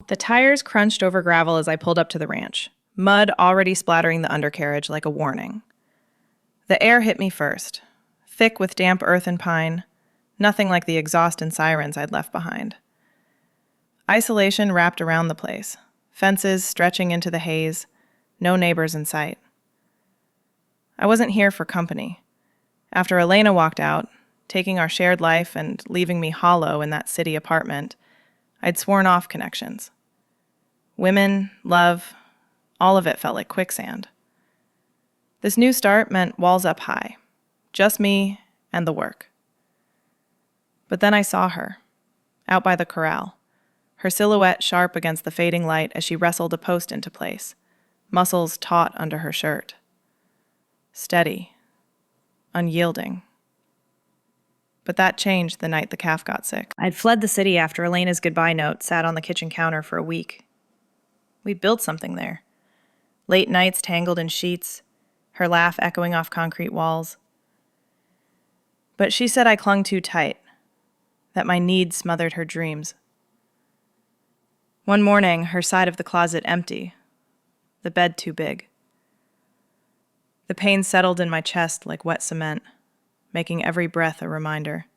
The tires crunched over gravel as I pulled up to the ranch, mud already splattering the undercarriage like a warning. The air hit me first, thick with damp earth and pine, nothing like the exhaust and sirens I'd left behind. Isolation wrapped around the place, fences stretching into the haze, no neighbors in sight. I wasn't here for company. After Elena walked out, taking our shared life and leaving me hollow in that city apartment, I'd sworn off connections. Women, love, all of it felt like quicksand. This new start meant walls up high, just me and the work. But then I saw her, out by the corral, her silhouette sharp against the fading light as she wrestled a post into place, muscles taut under her shirt. Steady, unyielding. But that changed the night the calf got sick. I'd fled the city after Elena's goodbye note sat on the kitchen counter for a week. We built something there. Late nights tangled in sheets, her laugh echoing off concrete walls. But she said I clung too tight, that my needs smothered her dreams. One morning, her side of the closet empty, the bed too big. The pain settled in my chest like wet cement, making every breath a reminder.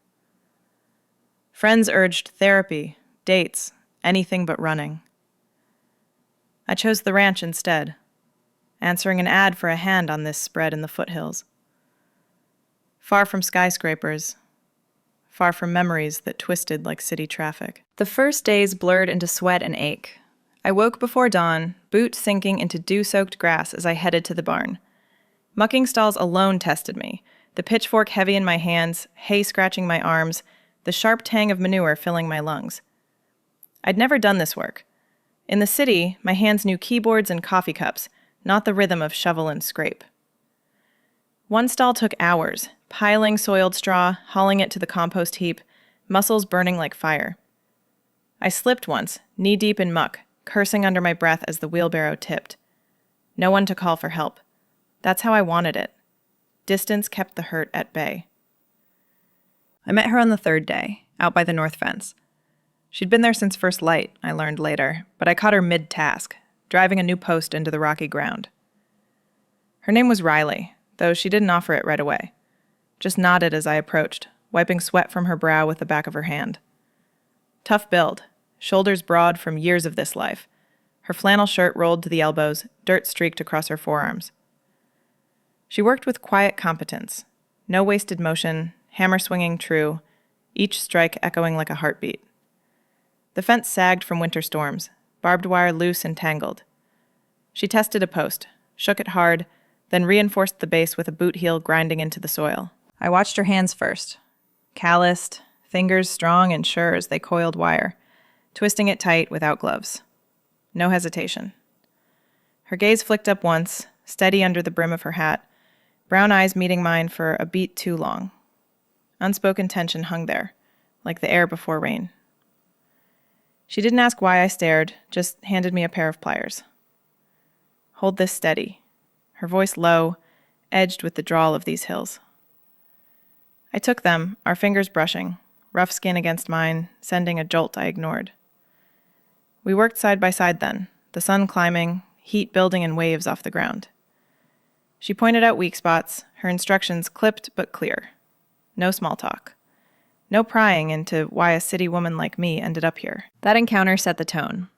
Friends urged therapy, dates, anything but running. I chose the ranch instead, answering an ad for a hand on this spread in the foothills. Far from skyscrapers, far from memories that twisted like city traffic. The first days blurred into sweat and ache. I woke before dawn, boot sinking into dew-soaked grass as I headed to the barn. Mucking stalls alone tested me, the pitchfork heavy in my hands, hay scratching my arms, the sharp tang of manure filling my lungs. I'd never done this work. In the city, my hands knew keyboards and coffee cups, not the rhythm of shovel and scrape. One stall took hours, piling soiled straw, hauling it to the compost heap, muscles burning like fire. I slipped once, knee-deep in muck, cursing under my breath as the wheelbarrow tipped. No one to call for help. That's how I wanted it. Distance kept the hurt at bay. I met her on the third day, out by the north fence. She'd been there since first light, I learned later, but I caught her mid-task, driving a new post into the rocky ground. Her name was Riley, though she didn't offer it right away. Just nodded as I approached, wiping sweat from her brow with the back of her hand. Tough build, shoulders broad from years of this life. Her flannel shirt rolled to the elbows, dirt streaked across her forearms. She worked with quiet competence. No wasted motion, hammer swinging true, each strike echoing like a heartbeat. The fence sagged from winter storms, barbed wire loose and tangled. She tested a post, shook it hard, then reinforced the base with a boot heel grinding into the soil. I watched her hands first. Calloused, fingers strong and sure as they coiled wire, twisting it tight without gloves. No hesitation. Her gaze flicked up once, steady under the brim of her hat, brown eyes meeting mine for a beat too long. Unspoken tension hung there, like the air before rain. She didn't ask why I stared, just handed me a pair of pliers. Hold this steady. Her voice low, edged with the drawl of these hills. I took them, our fingers brushing, rough skin against mine, sending a jolt I ignored. We worked side by side then, the sun climbing, heat building in waves off the ground. She pointed out weak spots, her instructions clipped but clear. No small talk. No prying into why a city woman like me ended up here. That encounter set the tone.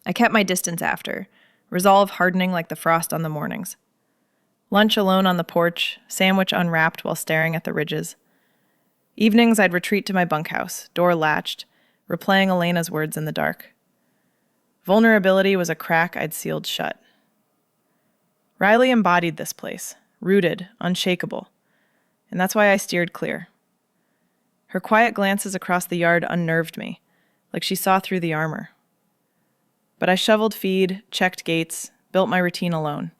I kept my distance after, resolve hardening like the frost on the mornings. Lunch alone on the porch, sandwich unwrapped while staring at the ridges. Evenings I'd retreat to my bunkhouse, door latched, replaying Elena's words in the dark. Vulnerability was a crack I'd sealed shut. Riley embodied this place, rooted, unshakable, and that's why I steered clear. Her quiet glances across the yard unnerved me, like she saw through the armor. But I shoveled feed, checked gates, built my routine alone.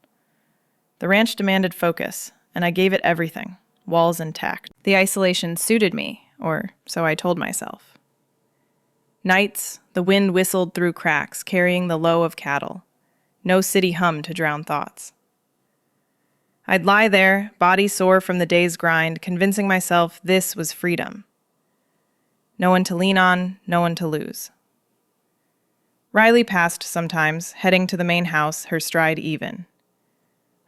The ranch demanded focus, and I gave it everything, walls intact. The isolation suited me, or so I told myself. Nights, the wind whistled through cracks, carrying the low of cattle. No city hum to drown thoughts. I'd lie there, body sore from the day's grind, convincing myself this was freedom. No one to lean on, no one to lose. Riley passed sometimes, heading to the main house, her stride even.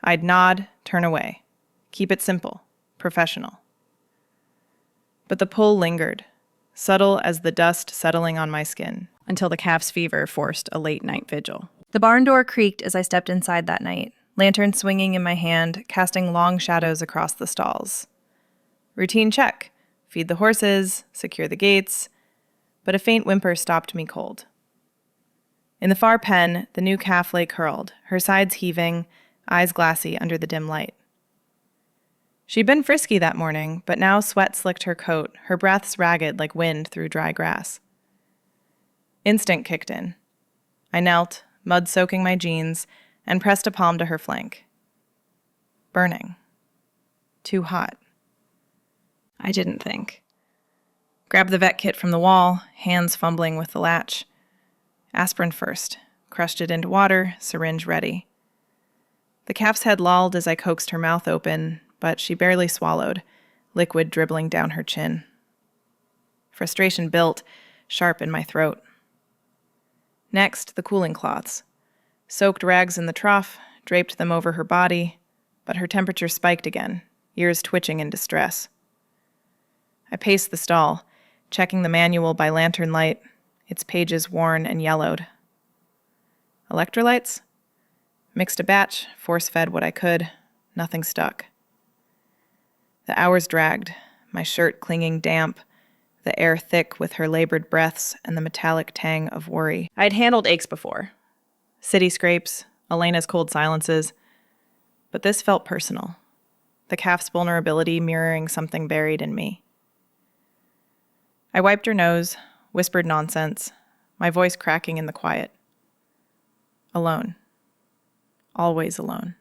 I'd nod, turn away. Keep it simple, professional. But the pull lingered, subtle as the dust settling on my skin, until the calf's fever forced a late-night vigil. The barn door creaked as I stepped inside that night, lantern swinging in my hand, casting long shadows across the stalls. Routine check. Feed the horses, secure the gates, but a faint whimper stopped me cold. In the far pen, the new calf lay curled, her sides heaving, eyes glassy under the dim light. She'd been frisky that morning, but now sweat slicked her coat, her breaths ragged like wind through dry grass. Instinct kicked in. I knelt, mud soaking my jeans, and pressed a palm to her flank. Burning. Too hot. I didn't think. Grabbed the vet kit from the wall, hands fumbling with the latch. Aspirin first. Crushed it into water, syringe ready. The calf's head lolled as I coaxed her mouth open, but she barely swallowed, liquid dribbling down her chin. Frustration built, sharp in my throat. Next, the cooling cloths. Soaked rags in the trough, draped them over her body, but her temperature spiked again, ears twitching in distress. I paced the stall, checking the manual by lantern light, its pages worn and yellowed. Electrolytes? Mixed a batch, force-fed what I could. Nothing stuck. The hours dragged, my shirt clinging damp, the air thick with her labored breaths and the metallic tang of worry. I'd handled aches before. City scrapes, Elena's cold silences. But this felt personal. The calf's vulnerability mirroring something buried in me. I wiped her nose, whispered nonsense, my voice cracking in the quiet. Alone. Always alone.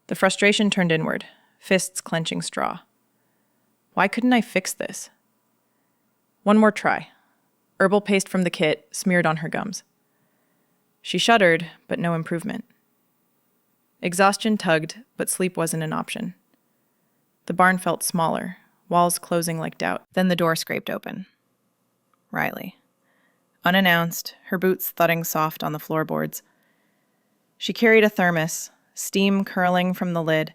The frustration turned inward, fists clenching straw. Why couldn't I fix this? One more try. Herbal paste from the kit smeared on her gums. She shuddered, but no improvement. Exhaustion tugged, but sleep wasn't an option. The barn felt smaller, walls closing like doubt. Then the door scraped open. Riley. Unannounced, her boots thudding soft on the floorboards. She carried a thermos, steam curling from the lid,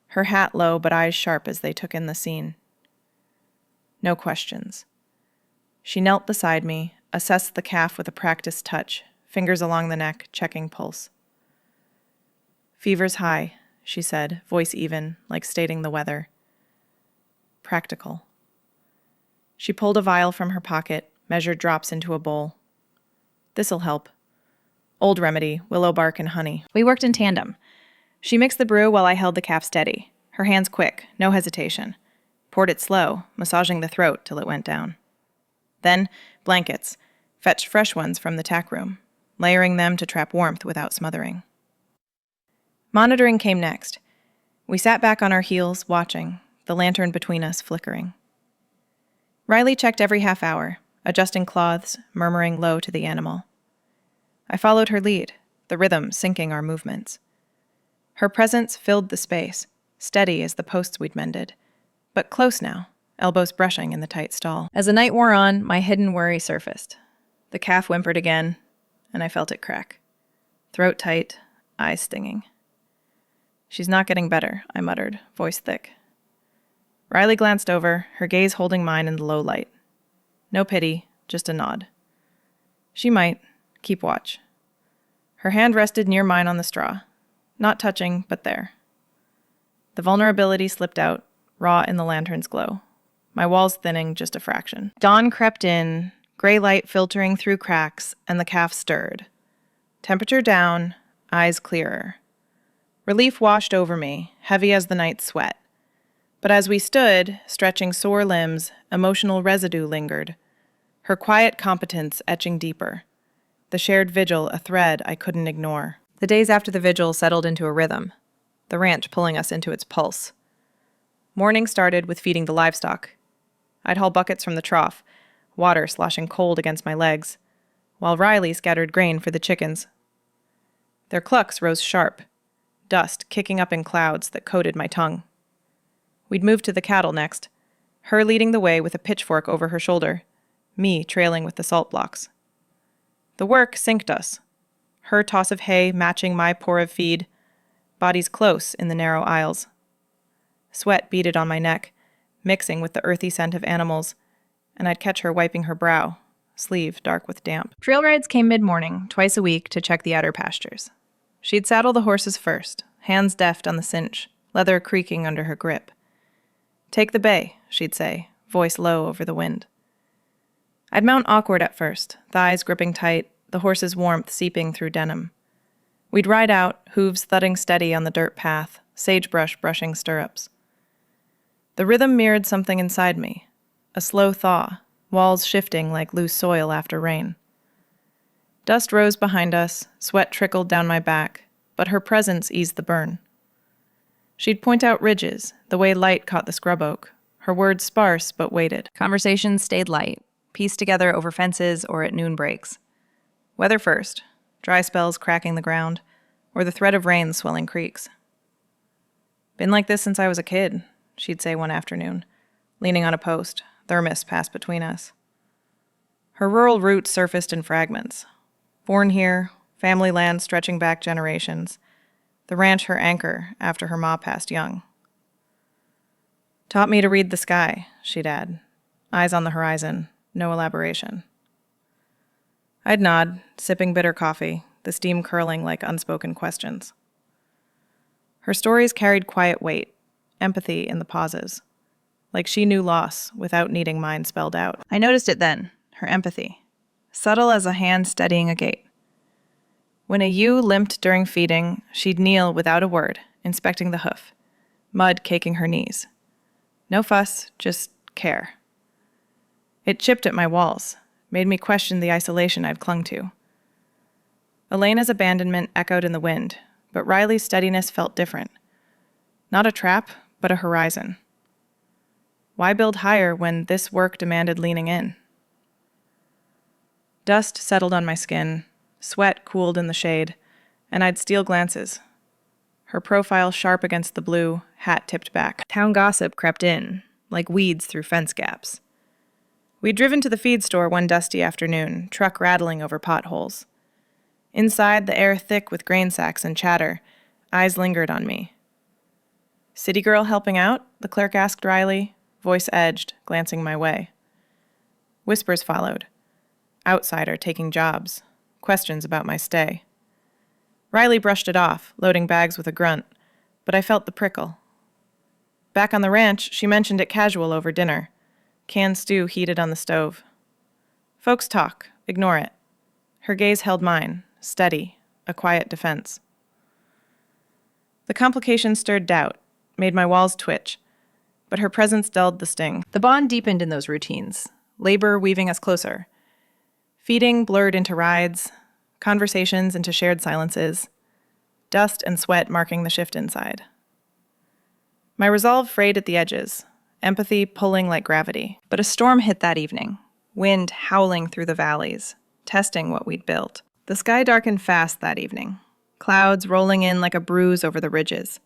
her hat low but eyes sharp as they took in the scene. No questions. She knelt beside me, assessed the calf with a practiced touch, fingers along the neck, checking pulse. Fever's high, she said, voice even, like stating the weather. Practical. She pulled a vial from her pocket, measured drops into a bowl. This'll help. Old remedy, willow bark and honey. We worked in tandem. She mixed the brew while I held the calf steady, her hands quick, no hesitation. Poured it slow, massaging the throat till it went down. Then, blankets, fetched fresh ones from the tack room, layering them to trap warmth without smothering. Monitoring came next. We sat back on our heels, watching, the lantern between us flickering. Riley checked every half hour, adjusting cloths, murmuring low to the animal. I followed her lead, the rhythm syncing our movements. Her presence filled the space, steady as the posts we'd mended, but close now, elbows brushing in the tight stall. As the night wore on, my hidden worry surfaced. The calf whimpered again, and I felt it crack. Throat tight, eyes stinging. She's not getting better, I muttered, voice thick. Riley glanced over, her gaze holding mine in the low light. No pity, just a nod. She might. Keep watch. Her hand rested near mine on the straw. Not touching, but there. The vulnerability slipped out, raw in the lantern's glow. My walls thinning just a fraction. Dawn crept in, gray light filtering through cracks, and the calf stirred. Temperature down, eyes clearer. Relief washed over me, heavy as the night's sweat. But as we stood, stretching sore limbs, emotional residue lingered. Her quiet competence etching deeper. The shared vigil a thread I couldn't ignore. The days after the vigil settled into a rhythm, the ranch pulling us into its pulse. Morning started with feeding the livestock. I'd haul buckets from the trough, water sloshing cold against my legs, while Riley scattered grain for the chickens. Their clucks rose sharp, dust kicking up in clouds that coated my tongue. We'd move to the cattle next, her leading the way with a pitchfork over her shoulder, me trailing with the salt blocks. The work synced us, her toss of hay matching my pour of feed, bodies close in the narrow aisles. Sweat beaded on my neck, mixing with the earthy scent of animals, and I'd catch her wiping her brow, sleeve dark with damp. Trail rides came mid-morning, twice a week, to check the outer pastures. She'd saddle the horses first, hands deft on the cinch, leather creaking under her grip. "Take the bay," she'd say, voice low over the wind. I'd mount awkward at first, thighs gripping tight, the horse's warmth seeping through denim. We'd ride out, hooves thudding steady on the dirt path, sagebrush brushing stirrups. The rhythm mirrored something inside me, a slow thaw, walls shifting like loose soil after rain. Dust rose behind us, sweat trickled down my back, but her presence eased the burn. She'd point out ridges, the way light caught the scrub oak, her words sparse but weighted. Conversations stayed light, pieced together over fences or at noon breaks. Weather first, dry spells cracking the ground, or the threat of rain swelling creeks. "Been like this since I was a kid," she'd say one afternoon, leaning on a post, thermos passed between us. Her rural roots surfaced in fragments. Born here, family land stretching back generations, the ranch her anchor after her ma passed young. "Taught me to read the sky," she'd add, eyes on the horizon, no elaboration. I'd nod, sipping bitter coffee, the steam curling like unspoken questions. Her stories carried quiet weight, empathy in the pauses, like she knew loss without needing mine spelled out. I noticed it then, her empathy, subtle as a hand steadying a gait. When a ewe limped during feeding, she'd kneel without a word, inspecting the hoof, mud caking her knees. No fuss, just care. It chipped at my walls, made me question the isolation I'd clung to. Elena's abandonment echoed in the wind, but Riley's steadiness felt different. Not a trap, but a horizon. Why build higher when this work demanded leaning in? Dust settled on my skin, sweat cooled in the shade, and I'd steal glances. Her profile sharp against the blue, hat tipped back. Town gossip crept in, like weeds through fence gaps. We'd driven to the feed store one dusty afternoon, truck rattling over potholes. Inside, the air thick with grain sacks and chatter, eyes lingered on me. "City girl helping out?" the clerk asked dryly, voice edged, glancing my way. Whispers followed. Outsider taking jobs. Questions about my stay. Riley brushed it off, loading bags with a grunt, but I felt the prickle. Back on the ranch, she mentioned it casual over dinner. Canned stew heated on the stove. Folks talk, ignore it. Her gaze held mine, steady, a quiet defense. The complication stirred doubt, made my walls twitch, but her presence dulled the sting. The bond deepened in those routines, labor weaving us closer. Feeding blurred into rides, conversations into shared silences, dust and sweat marking the shift inside. My resolve frayed at the edges, empathy pulling like gravity. But a storm hit that evening, wind howling through the valleys, testing what we'd built. The sky darkened fast that evening, clouds rolling in like a bruise over the ridges.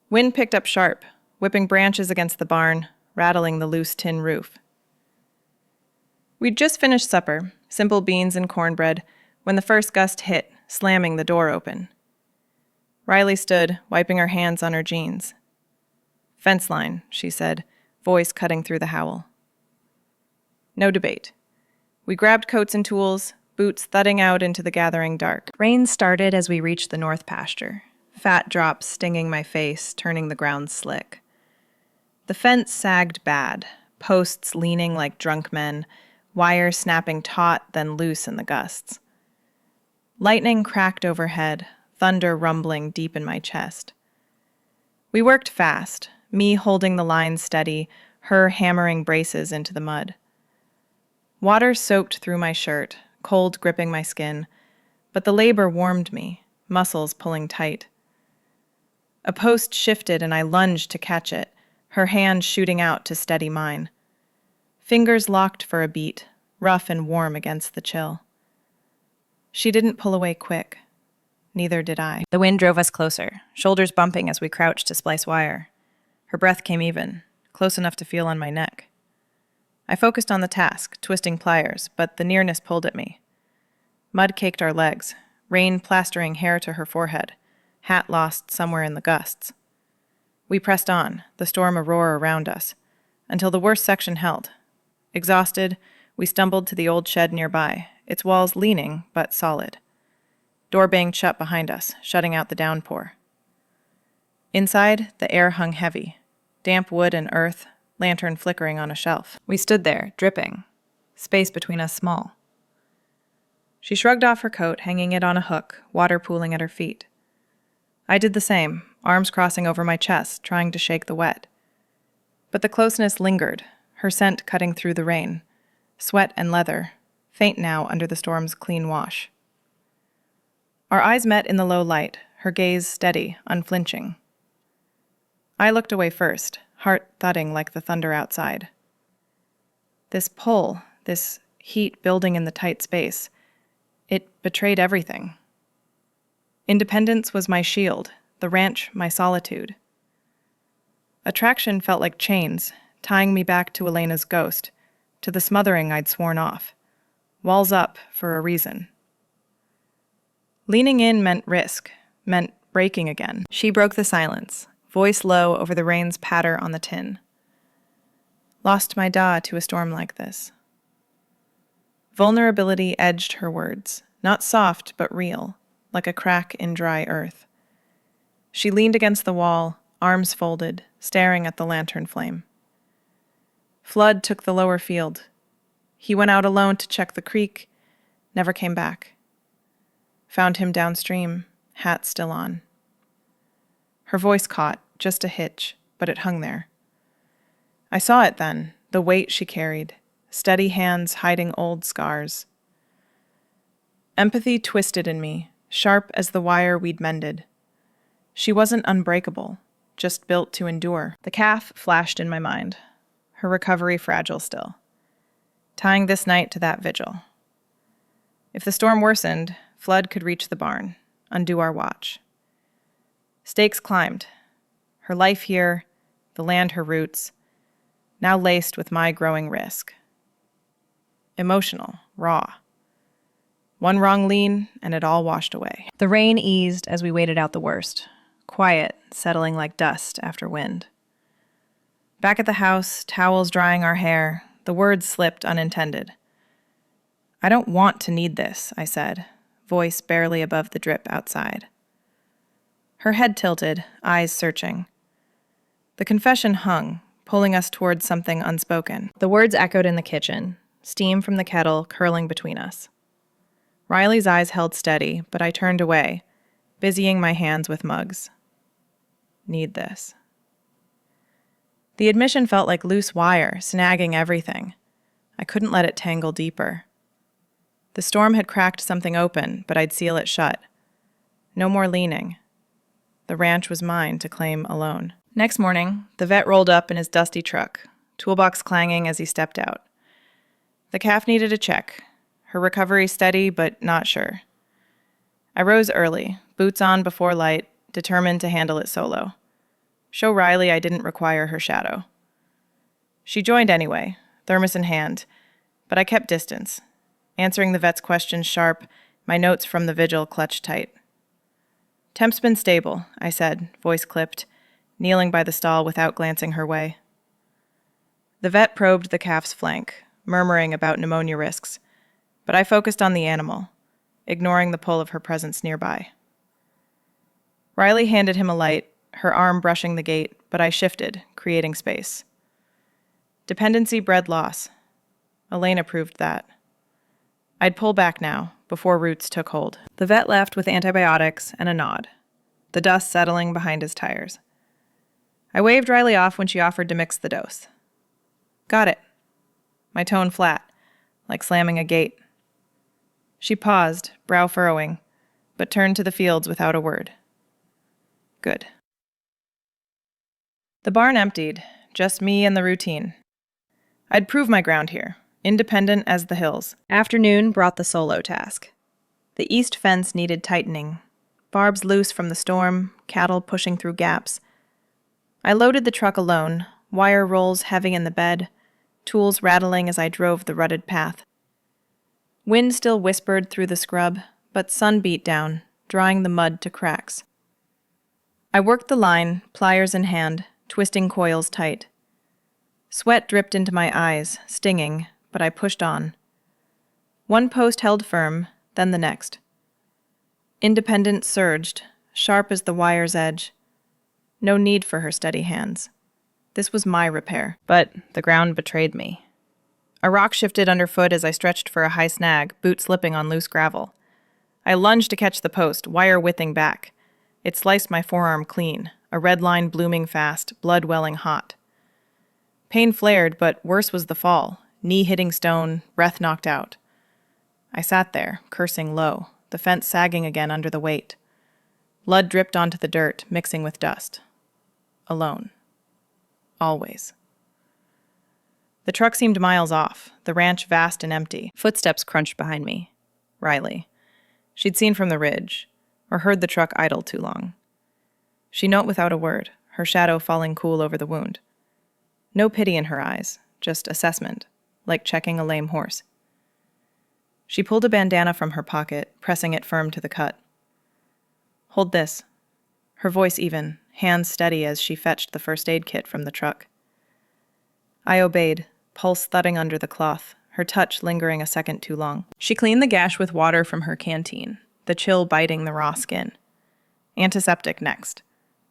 Wind picked up sharp, whipping branches against the barn, rattling the loose tin roof. We'd just finished supper, simple beans and cornbread, when the first gust hit, slamming the door open. Riley stood, wiping her hands on her jeans. "Fence line," she said, voice cutting through the howl. No debate. We grabbed coats and tools, boots thudding out into the gathering dark. Rain started as we reached the north pasture, fat drops stinging my face, turning the ground slick. The fence sagged bad, posts leaning like drunk men, wire snapping taut, then loose in the gusts. Lightning cracked overhead, thunder rumbling deep in my chest. We worked fast, me holding the line steady, her hammering braces into the mud. Water soaked through my shirt, cold gripping my skin, but the labor warmed me, muscles pulling tight. A post shifted and I lunged to catch it, her hand shooting out to steady mine. Fingers locked for a beat, rough and warm against the chill. She didn't pull away quick. Neither did I. The wind drove us closer, shoulders bumping as we crouched to splice wire. Her breath came even, close enough to feel on my neck. I focused on the task, twisting pliers, but the nearness pulled at me. Mud caked our legs, rain plastering hair to her forehead, hat lost somewhere in the gusts. We pressed on, the storm a roar around us, until the worst section held. Exhausted, we stumbled to the old shed nearby, its walls leaning but solid. Door banged shut behind us, shutting out the downpour. Inside, the air hung heavy, damp wood and earth, lantern flickering on a shelf. We stood there, dripping, space between us small. She shrugged off her coat, hanging it on a hook, water pooling at her feet. I did the same, arms crossing over my chest, trying to shake the wet. But the closeness lingered, her scent cutting through the rain, sweat and leather, faint now under the storm's clean wash. Our eyes met in the low light, her gaze steady, unflinching. I looked away first, heart thudding like the thunder outside. This pull, this heat building in the tight space, it betrayed everything. Independence was my shield, the ranch my solitude. Attraction felt like chains, tying me back to Elena's ghost, to the smothering I'd sworn off. Walls up for a reason. Leaning in meant risk, meant breaking again. She broke the silence, voice low over the rain's patter on the tin. Lost my da to a storm like this. Vulnerability edged her words, not soft but real, like a crack in dry earth. She leaned against the wall, arms folded, staring at the lantern flame. Flood took the lower field. He went out alone to check the creek, never came back. Found him downstream, hat still on. Her voice caught, just a hitch, but it hung there. I saw it then, the weight she carried, steady hands hiding old scars. Empathy twisted in me, sharp as the wire we'd mended. She wasn't unbreakable, just built to endure. The calf flashed in my mind, her recovery fragile still, tying this night to that vigil. If the storm worsened, flood could reach the barn, undo our watch. Stakes climbed. Her life here, the land her roots, now laced with my growing risk. Emotional, raw. One wrong lean, and it all washed away. The rain eased as we waited out the worst, quiet, settling like dust after wind. Back at the house, towels drying our hair, the words slipped unintended. I don't want to need this, I said, voice barely above the drip outside. Her head tilted, eyes searching. The confession hung, pulling us towards something unspoken. The words echoed in the kitchen, steam from the kettle curling between us. Riley's eyes held steady, but I turned away, busying my hands with mugs. Need this. The admission felt like loose wire, snagging everything. I couldn't let it tangle deeper. The storm had cracked something open, but I'd seal it shut. No more leaning. The ranch was mine to claim alone. Next morning, the vet rolled up in his dusty truck, toolbox clanging as he stepped out. The calf needed a check, her recovery steady but not sure. I rose early, boots on before light, determined to handle it solo. Show Riley I didn't require her shadow. She joined anyway, thermos in hand, but I kept distance, answering the vet's questions sharp, my notes from the vigil clutched tight. Temp's been stable, I said, voice clipped, kneeling by the stall without glancing her way. The vet probed the calf's flank, murmuring about pneumonia risks, but I focused on the animal, ignoring the pull of her presence nearby. Riley handed him a light, her arm brushing the gate, but I shifted, creating space. Dependency bred loss. Elena proved that. I'd pull back now, before roots took hold. The vet left with antibiotics and a nod, the dust settling behind his tires. I waved Riley off when she offered to mix the dose. Got it. My tone flat, like slamming a gate. She paused, brow furrowing, but turned to the fields without a word. Good. The barn emptied, just me and the routine. I'd prove my ground here, independent as the hills. Afternoon brought the solo task. The east fence needed tightening, barbs loose from the storm, cattle pushing through gaps. I loaded the truck alone, wire rolls heavy in the bed, tools rattling as I drove the rutted path. Wind still whispered through the scrub, but sun beat down, drawing the mud to cracks. I worked the line, pliers in hand, twisting coils tight. Sweat dripped into my eyes, stinging, but I pushed on. One post held firm, then the next. Independence surged, sharp as the wire's edge. No need for her steady hands. This was my repair, but the ground betrayed me. A rock shifted underfoot as I stretched for a high snag, boot slipping on loose gravel. I lunged to catch the post, wire whipping back. It sliced my forearm clean, a red line blooming fast, blood welling hot. Pain flared, but worse was the fall, knee hitting stone, breath knocked out. I sat there, cursing low, the fence sagging again under the weight. Blood dripped onto the dirt, mixing with dust. Alone. Always. The truck seemed miles off, the ranch vast and empty. Footsteps crunched behind me. Riley. She'd seen from the ridge, or heard the truck idle too long. She knelt without a word, her shadow falling cool over the wound. No pity in her eyes, just assessment, like checking a lame horse. She pulled a bandana from her pocket, pressing it firm to the cut. "Hold this." Her voice even, hands steady as she fetched the first aid kit from the truck. I obeyed, pulse thudding under the cloth, her touch lingering a second too long. She cleaned the gash with water from her canteen, the chill biting the raw skin. Antiseptic next.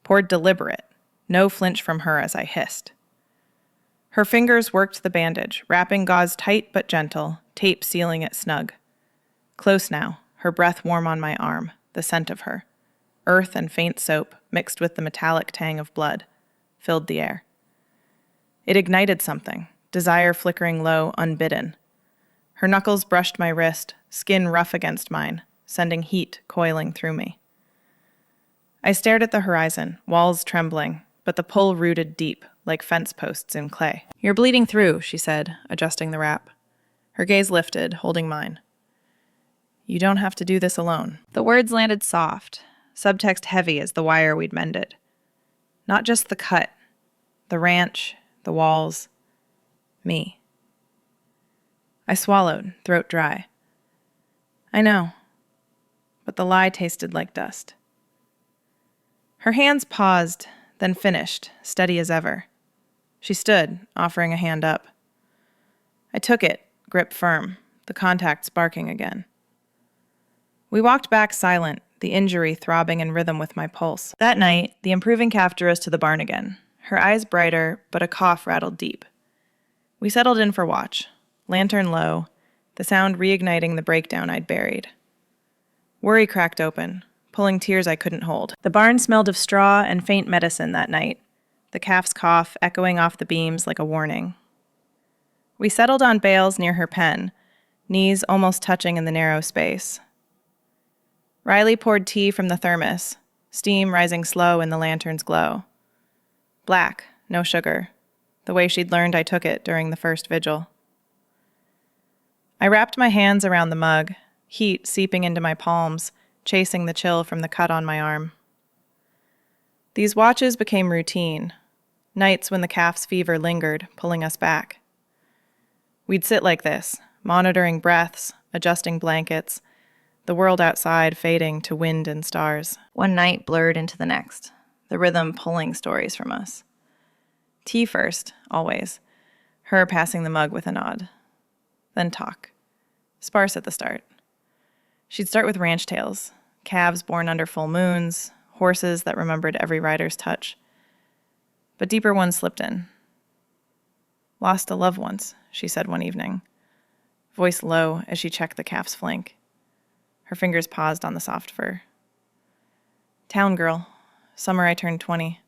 Poured deliberate, no flinch from her as I hissed. Her fingers worked the bandage, wrapping gauze tight but gentle, tape sealing it snug. Close now, her breath warm on my arm, the scent of her. Earth and faint soap, mixed with the metallic tang of blood, filled the air. It ignited something, desire flickering low, unbidden. Her knuckles brushed my wrist, skin rough against mine, sending heat coiling through me. I stared at the horizon, walls trembling, but the pull rooted deep, like fence posts in clay. "You're bleeding through," she said, adjusting the wrap. Her gaze lifted, holding mine. "You don't have to do this alone." The words landed soft, subtext heavy as the wire we'd mended. Not just the cut, the ranch, the walls, me. I swallowed, throat dry. I know, but the lie tasted like dust. Her hands paused, then finished, steady as ever. She stood, offering a hand up. I took it, grip firm, the contact sparking again. We walked back silent, the injury throbbing in rhythm with my pulse. That night, the improving calf drew us to the barn again, her eyes brighter, but a cough rattled deep. We settled in for watch, lantern low, the sound reigniting the breakdown I'd buried. Worry cracked open, pulling tears I couldn't hold. The barn smelled of straw and faint medicine that night, the calf's cough echoing off the beams like a warning. We settled on bales near her pen, knees almost touching in the narrow space. Riley poured tea from the thermos, steam rising slow in the lantern's glow. Black, no sugar, the way she'd learned I took it during the first vigil. I wrapped my hands around the mug, heat seeping into my palms, chasing the chill from the cut on my arm. These watches became routine, nights when the calf's fever lingered, pulling us back. We'd sit like this, monitoring breaths, adjusting blankets, the world outside fading to wind and stars. One night blurred into the next, the rhythm pulling stories from us. Tea first, always, her passing the mug with a nod. Then talk. Sparse at the start. She'd start with ranch tales, calves born under full moons, horses that remembered every rider's touch. But deeper ones slipped in. "Lost a love once," she said one evening, voice low as she checked the calf's flank. Her fingers paused on the soft fur. "Town girl, summer I turned 20.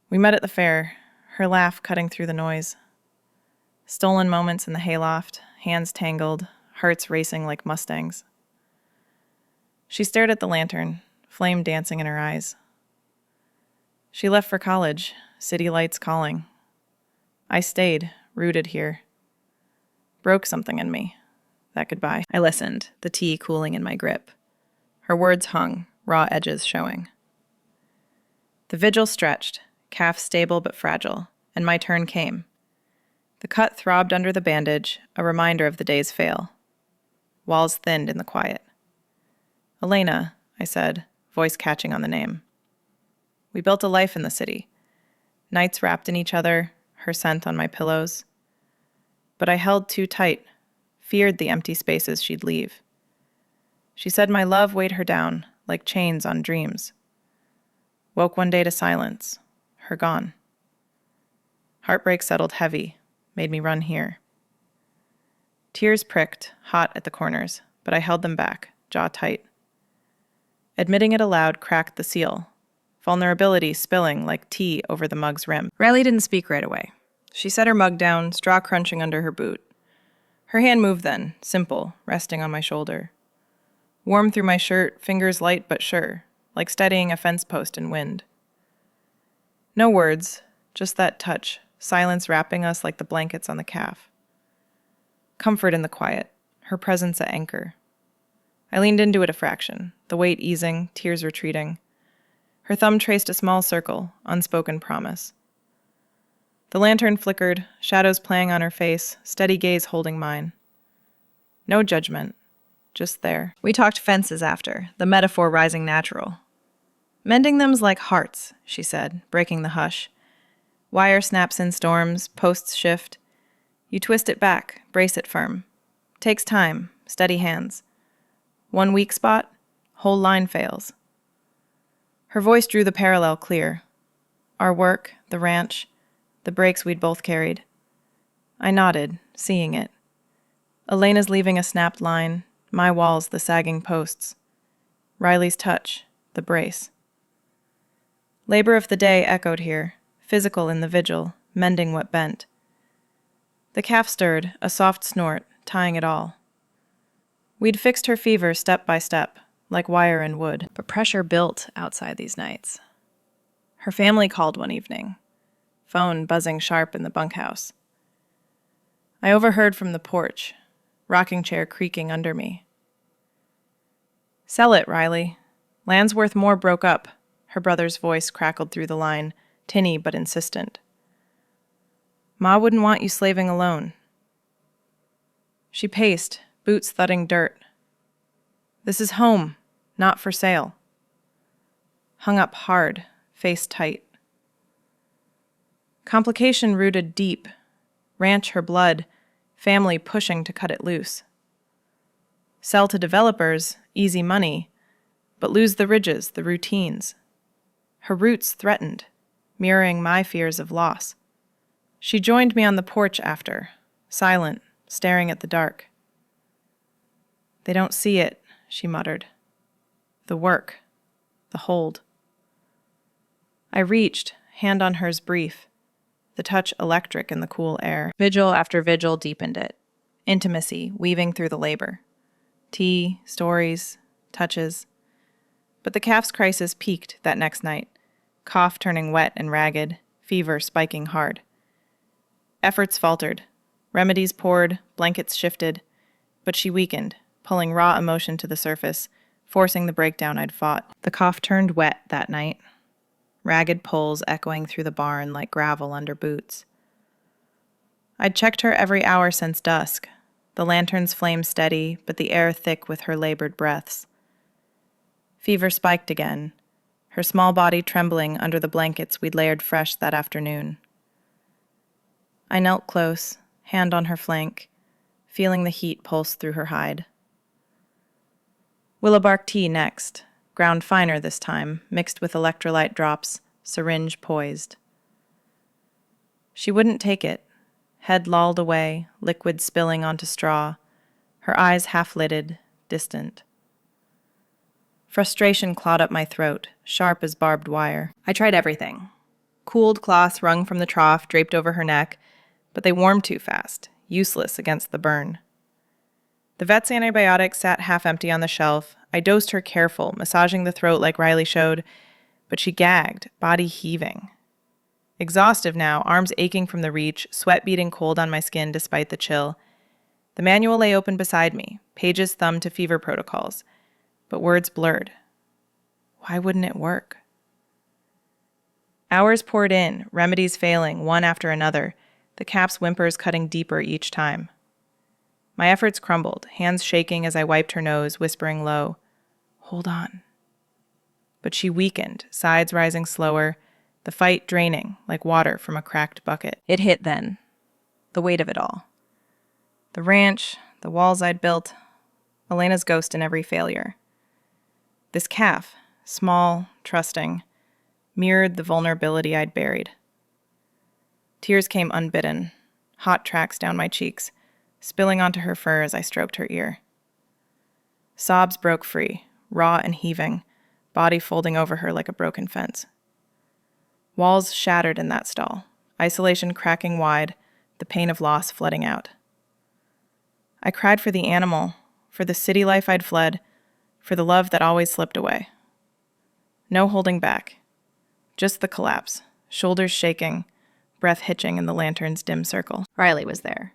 We met at the fair, her laugh cutting through the noise. Stolen moments in the hayloft, hands tangled, hearts racing like mustangs." She stared at the lantern, flame dancing in her eyes. She left for college, city lights calling. I stayed, rooted here. Broke something in me, that goodbye. I listened, the tea cooling in my grip. Her words hung, raw edges showing. The vigil stretched, calf stable but fragile, and my turn came. The cut throbbed under the bandage, a reminder of the day's fail. walls thinned in the quiet. "Elena," I said, voice catching on the name. We built a life in the city. Nights wrapped in each other, her scent on my pillows. But I held too tight, feared the empty spaces she'd leave. She said my love weighed her down, like chains on dreams. Woke one day to silence, her gone. Heartbreak settled heavy, made me run here. Tears pricked, hot at the corners, but I held them back, jaw tight. Admitting it aloud cracked the seal, vulnerability spilling like tea over the mug's rim. Riley didn't speak right away. She set her mug down, straw crunching under her boot. Her hand moved then, simple, resting on my shoulder. Warm through my shirt, fingers light but sure, like steadying a fence post in wind. No words, just that touch, silence wrapping us like the blankets on the calf. Comfort in the quiet, her presence at anchor. I leaned into it a fraction, the weight easing, tears retreating. Her thumb traced a small circle, unspoken promise. The lantern flickered, shadows playing on her face, steady gaze holding mine. No judgment, just there. We talked fences after, the metaphor rising natural. "Mending them's like hearts," she said, breaking the hush. "Wire snaps in storms, posts shift. You twist it back, brace it firm. Takes time, steady hands. One weak spot, whole line fails." Her voice drew the parallel clear. Our work, the ranch, the breaks we'd both carried. I nodded, seeing it. Elena's leaving a snapped line, my walls the sagging posts. Riley's touch, the brace. Labor of the day echoed here, physical in the vigil, mending what bent. The calf stirred, a soft snort, tying it all. We'd fixed her fever step by step, like wire and wood, but pressure built outside these nights. Her family called one evening, phone buzzing sharp in the bunkhouse. I overheard from the porch, rocking chair creaking under me. "Sell it, Riley. Land's worth more broke up," her brother's voice crackled through the line, tinny but insistent. "Ma wouldn't want you slaving alone." She paced, boots thudding dirt. "This is home, not for sale." Hung up hard, face tight. Complication rooted deep, ranch her blood, family pushing to cut it loose. Sell to developers, easy money, but lose the ridges, the routines. Her roots threatened, mirroring my fears of loss. She joined me on the porch after, silent, staring at the dark. "They don't see it," she muttered. "The work, the hold." I reached, hand on hers brief, the touch electric in the cool air. Vigil after vigil deepened it, intimacy weaving through the labor. Tea, stories, touches. But the calf's crisis peaked that next night, cough turning wet and ragged, fever spiking hard. Efforts faltered, remedies poured, blankets shifted, but she weakened, pulling raw emotion to the surface, forcing the breakdown I'd fought. The cough turned wet that night, ragged pulls echoing through the barn like gravel under boots. I'd checked her every hour since dusk, the lantern's flame steady, but the air thick with her labored breaths. Fever spiked again, her small body trembling under the blankets we'd layered fresh that afternoon. I knelt close, hand on her flank, feeling the heat pulse through her hide. Willow bark tea next, ground finer this time, mixed with electrolyte drops, syringe poised. She wouldn't take it, head lolled away, liquid spilling onto straw, her eyes half-lidded, distant. Frustration clawed up my throat, sharp as barbed wire. I tried everything. Cooled cloths wrung from the trough, draped over her neck, but they warmed too fast, useless against the burn. The vet's antibiotic sat half empty on the shelf. I dosed her careful, massaging the throat like Riley showed, but she gagged, body heaving. Exhaustive now, arms aching from the reach, sweat beating cold on my skin despite the chill. The manual lay open beside me, pages thumbed to fever protocols, but words blurred. Why wouldn't it work? Hours poured in, remedies failing, one after another, the calf's whimpers cutting deeper each time. My efforts crumbled, hands shaking as I wiped her nose, whispering low, "Hold on." But she weakened, sides rising slower, the fight draining like water from a cracked bucket. It hit then, the weight of it all. The ranch, the walls I'd built, Elena's ghost in every failure. This calf, small, trusting, mirrored the vulnerability I'd buried. Tears came unbidden, hot tracks down my cheeks, spilling onto her fur as I stroked her ear. Sobs broke free, raw and heaving, body folding over her like a broken fence. Walls shattered in that stall, isolation cracking wide, the pain of loss flooding out. I cried for the animal, for the city life I'd fled, for the love that always slipped away. No holding back, just the collapse, shoulders shaking, breath hitching in the lantern's dim circle. Riley was there.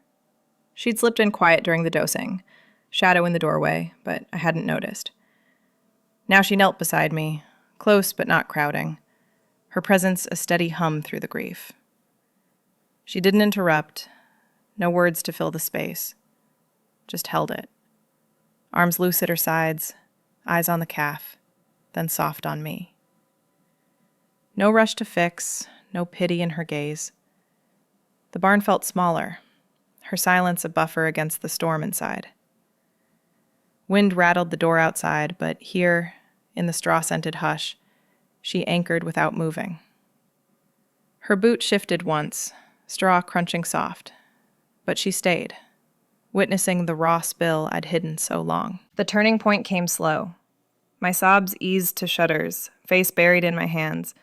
She'd slipped in quiet during the dosing, shadow in the doorway, but I hadn't noticed. Now she knelt beside me, close but not crowding, her presence a steady hum through the grief. She didn't interrupt, no words to fill the space, just held it. Arms loose at her sides, eyes on the calf, then soft on me. No rush to fix, no pity in her gaze. The barn felt smaller, her silence a buffer against the storm inside. Wind rattled the door outside, but here, in the straw-scented hush, she anchored without moving. Her boot shifted once, straw crunching soft, but she stayed, witnessing the raw spill I'd hidden so long. The turning point came slow. My sobs eased to shudders, face buried in my hands,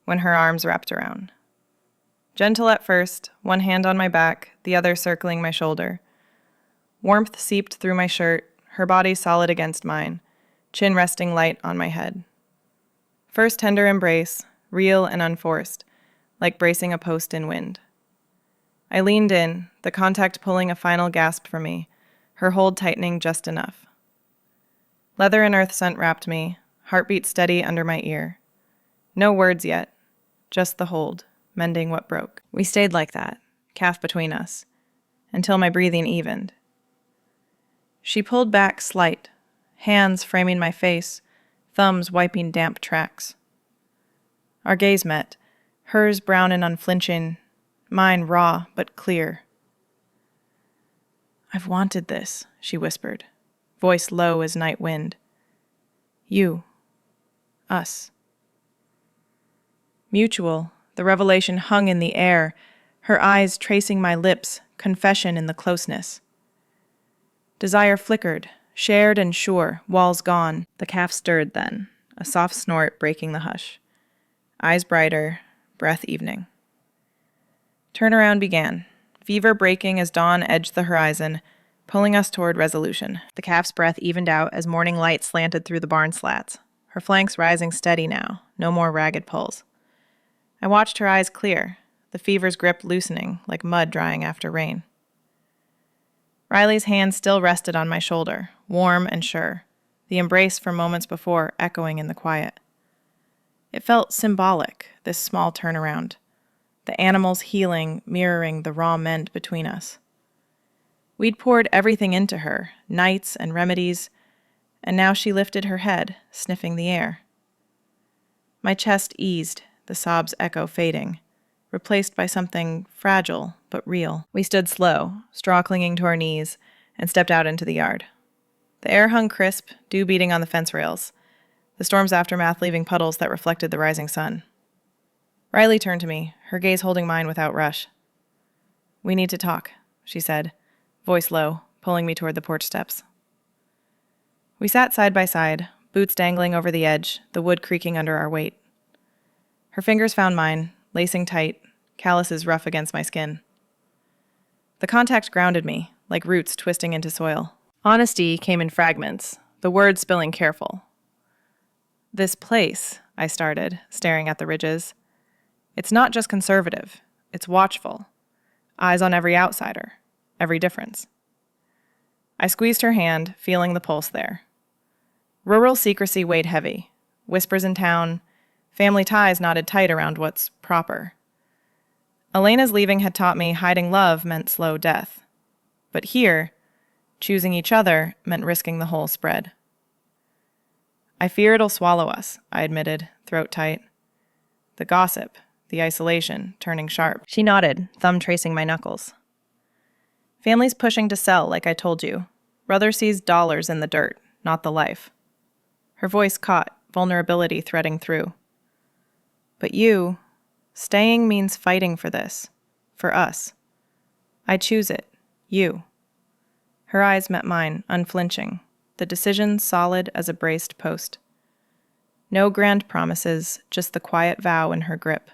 when her arms wrapped around. Gentle at first, one hand on my back, the other circling my shoulder. Warmth seeped through my shirt, her body solid against mine, chin resting light on my head. First tender embrace, real and unforced, like bracing a post in wind. I leaned in, the contact pulling a final gasp from me, her hold tightening just enough. Leather and earth scent wrapped me, heartbeat steady under my ear. No words yet, just the hold, mending what broke. We stayed like that, calf between us, until my breathing evened. She pulled back slight, hands framing my face, thumbs wiping damp tracks. Our gaze met, hers brown and unflinching, mine raw but clear. "I've wanted this," she whispered, voice low as night wind. "You. Us." Mutual, the revelation hung in the air, her eyes tracing my lips, confession in the closeness. Desire flickered, shared and sure, walls gone. The calf stirred then, a soft snort breaking the hush. Eyes brighter, breath evening. Turnaround began, fever breaking as dawn edged the horizon, pulling us toward resolution. The calf's breath evened out as morning light slanted through the barn slats, her flanks rising steady now, no more ragged pulls. I watched her eyes clear, the fever's grip loosening like mud drying after rain. Riley's hand still rested on my shoulder, warm and sure, the embrace from moments before echoing in the quiet. It felt symbolic, this small turnaround, the animal's healing mirroring the raw mend between us. We'd poured everything into her, nights and remedies, and now she lifted her head, sniffing the air. My chest eased, the sobs echo fading, replaced by something fragile but real. We stood slow, straw clinging to our knees, and stepped out into the yard. The air hung crisp, dew beating on the fence rails, the storm's aftermath leaving puddles that reflected the rising sun. Riley turned to me, her gaze holding mine without rush. "We need to talk," she said, voice low, pulling me toward the porch steps. We sat side by side, boots dangling over the edge, the wood creaking under our weight. Her fingers found mine, lacing tight, calluses rough against my skin. The contact grounded me, like roots twisting into soil. Honesty came in fragments, the words spilling careful. "This place," I started, staring at the ridges. "It's not just conservative, it's watchful. Eyes on every outsider, every difference." I squeezed her hand, feeling the pulse there. Rural secrecy weighed heavy. Whispers in town, family ties knotted tight around what's proper. Elena's leaving had taught me hiding love meant slow death. But here, Choosing each other meant risking the whole spread. I fear it'll swallow us, I admitted, throat tight. The gossip, the isolation, turning sharp. She nodded, thumb tracing my knuckles. Family's pushing to sell, like I told you. Brother sees dollars in the dirt, not the life. Her voice caught, vulnerability threading through. But you, staying means fighting for this, for us. I choose it, you. Her eyes met mine, unflinching, the decision solid as a braced post. No grand promises, just the quiet vow in her grip.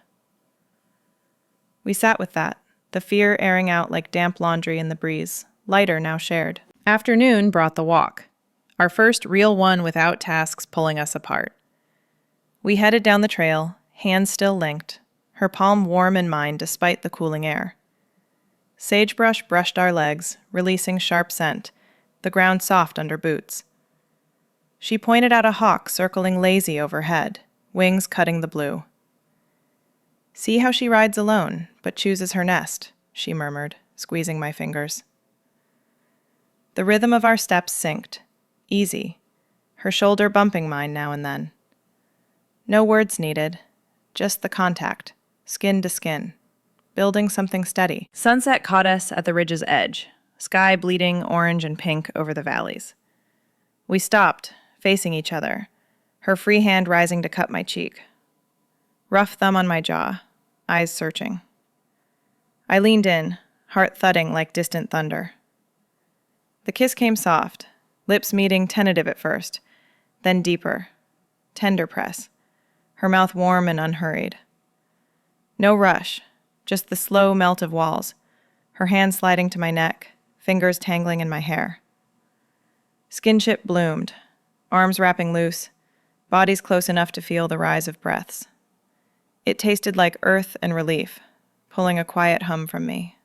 We sat with that, the fear airing out like damp laundry in the breeze, lighter now shared. Afternoon brought the walk, our first real one without tasks pulling us apart. We headed down the trail, hands still linked, her palm warm in mine despite the cooling air. Sagebrush brushed our legs, releasing sharp scent, the ground soft under boots. She pointed at a hawk circling lazy overhead, wings cutting the blue. See how she rides alone, but chooses her nest, she murmured, squeezing my fingers. The rhythm of our steps synced, easy, her shoulder bumping mine now and then. No words needed, just the contact, skin to skin, building something steady. Sunset caught us at the ridge's edge, sky bleeding orange and pink over the valleys. We stopped, facing each other, her free hand rising to cup my cheek. Rough thumb on my jaw, eyes searching. I leaned in, heart thudding like distant thunder. The kiss came soft, lips meeting tentative at first, then deeper, tender press, her mouth warm and unhurried. No rush, just the slow melt of walls, her hand sliding to my neck, fingers tangling in my hair. Skinship bloomed, arms wrapping loose, bodies close enough to feel the rise of breaths. It tasted like earth and relief, pulling a quiet hum from me.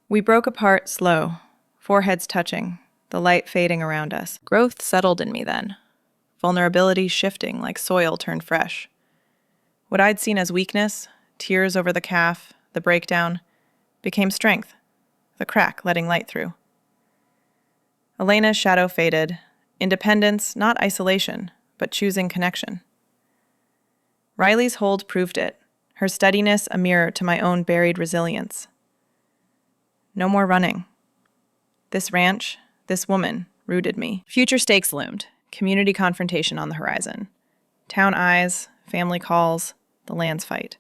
We broke apart slow, foreheads touching, the light fading around us. Growth settled in me then, vulnerability shifting like soil turned fresh. What I'd seen as weakness, tears over the calf, the breakdown, became strength, the crack letting light through. Elena's shadow faded, independence, not isolation, but choosing connection. Riley's hold proved it, her steadiness a mirror to my own buried resilience. No more running. This ranch, this woman, rooted me. Future stakes loomed, community confrontation on the horizon. Town eyes, family calls, the lands fight.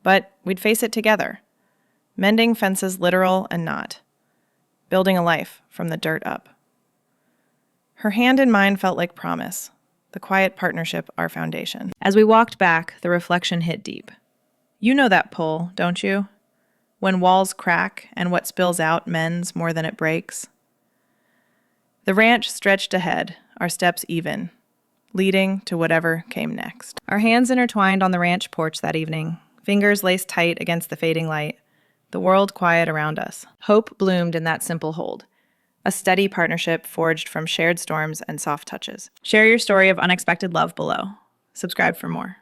But we'd face it together, mending fences literal and not, building a life from the dirt up. Her hand in mine felt like promise, the quiet partnership our foundation. As we walked back, the reflection hit deep. You know that pull, don't you? When walls crack and what spills out mends more than it breaks. The ranch stretched ahead, our steps even, leading to whatever came next. Our hands intertwined on the ranch porch that evening, fingers laced tight against the fading light, the world quiet around us. Hope bloomed in that simple hold, a steady partnership forged from shared storms and soft touches. Share your story of unexpected love below. Subscribe for more.